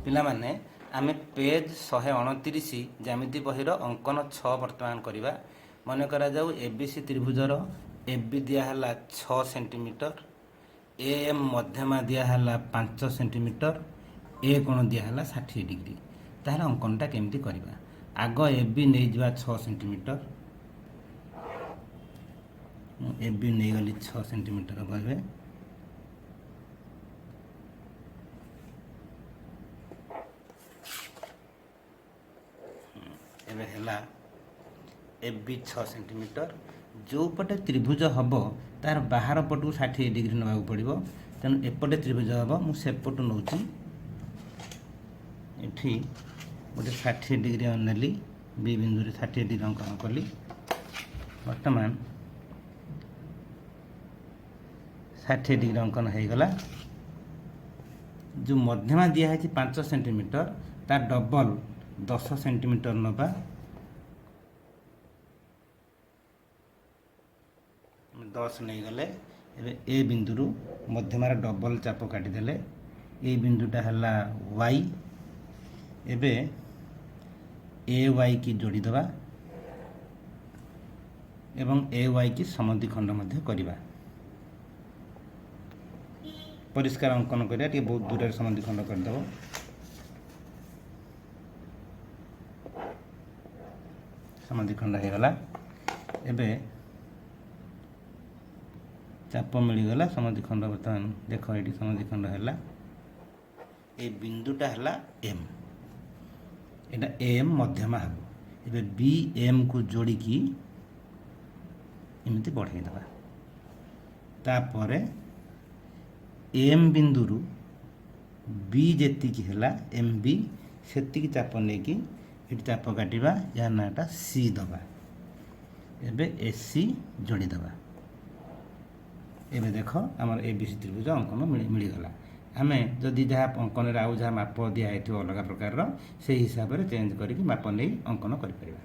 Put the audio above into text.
ପିଲାମାନେ ଆମେ ପେଜ 129 ଜ୍ୟାମିତି ବହିର ଅଙ୍କନ 6 ବର୍ତ୍ତମାନ କରିବା। ମନେ କରାଯାଉ ଏବିସି ତ୍ରିଭୁଜର এবি ଦିଆହେଲା 6 ସେଣ୍ଟିମିଟର, ଏଏମ୍ ମଧ୍ୟମା ଦିଆହେଲା 5 ସେଣ୍ଟିମିଟର, ଏ କୋଣ ଦିଆହେଲା 60 ଡିଗ୍ରୀ। ତାହାର ଅଙ୍କନଟା କେମିତି କରିବା? ଆଗ এবি ନେଇଯିବା 6 ସେଣ୍ଟିମିଟର। ମୁଁ এবি ନେଇଗଲି 6 ସେଣ୍ଟିମିଟର କହିବେ। ଏବେ ହେଲା এবি 6 ସେଣ୍ଟିମିଟର। ଯେଉଁ ପଟେ ତ୍ରିଭୁଜ ହେବ ତାର ବାହାର ପଟକୁ 60 ଡିଗ୍ରୀ ନେବାକୁ ପଡ଼ିବ। ତେଣୁ ଏପଟେ ତ୍ରିଭୁଜ ହେବ, ମୁଁ ସେପଟୁ ନେଉଛି। ଏଠି ଗୋଟେ 60 ଡିଗ୍ରୀ ନେଲି, ବି ବିନ୍ଦୁରେ 60 ଡିଗ୍ରୀ ଅଙ୍କନ କଲି। ବର୍ତ୍ତମାନ 60 ଡିଗ୍ରୀ ଅଙ୍କନ ହୋଇଗଲା। ଯେଉଁ ମଧ୍ୟମା ଦିଆହେଇଛି 5 ସେଣ୍ଟିମିଟର, ତା ଡବଲ 10 ସେଣ୍ଟିମିଟର ନେବା। 10 ନେଇଗଲେ। ଏବେ ଏ ବିନ୍ଦୁରୁ ମଧ୍ୟମାର ଡବଲ ଚାପ କାଟିଦେଲେ। ଏ ବିନ୍ଦୁଟା ହେଲା ୱାଇ। ଏବେ ଏ ୱାଇ କି ଯୋଡ଼ିଦେବା ଏବଂ ଏ ୱାଇ କି ସମଦ୍ୱିଖଣ୍ଡ ମଧ୍ୟ କରିବା। ପରିଷ୍କାର ଅଙ୍କନ କରିବା, ଟିକେ ବହୁତ ଦୂରରେ ସମଦ୍ୱିଖଣ୍ଡ କରିଦେବ। ସମଦ୍ୱିଖଣ୍ଡ ହେଇଗଲା। ଏବେ ଚାପ ମିଳିଗଲା, ସମଦ୍ୱିଖଣ୍ଡ ବର୍ତ୍ତମାନ ଦେଖ ଏଠି ସମଦ୍ୱିଖଣ୍ଡ ହେଲା। এই ବିନ୍ଦୁଟା ହେଲା ଏମ୍, এটা ଏମ୍ ମଧ୍ୟମା ହେବ। ଏବେ ବି ଏମ୍କୁ ଯୋଡ଼ିକି ଏମିତି ବଢ଼େଇଦେବା। ତାପରେ ଏମ୍ ବିନ୍ଦୁରୁ ବି ଯେତିକି ହେଲା ଏମ୍ ବି ସେତିକି ଚାପ ନେଇକି ଏଠି ଚାପ କାଟିବା। ଏହା ନାଁଟା ସି ଦେବା। ଏବେ ଏସି ଯୋଡ଼ିଦେବା। ଏବେ ଦେଖ ଆମର ଏବିସି ତ୍ରିଭୁଜ ଅଙ୍କନ ମିଳିଗଲା। ଆମେ ଯଦି ଯାହା ଅଙ୍କନରେ ଆଉ ଯାହା ମାପ ଦିଆହେଇଥିବ ଅଲଗା ପ୍ରକାରର, ସେହି ହିସାବରେ ଚେଞ୍ଜ କରିକି ମାପ ନେଇ ଅଙ୍କନ କରିପାରିବା।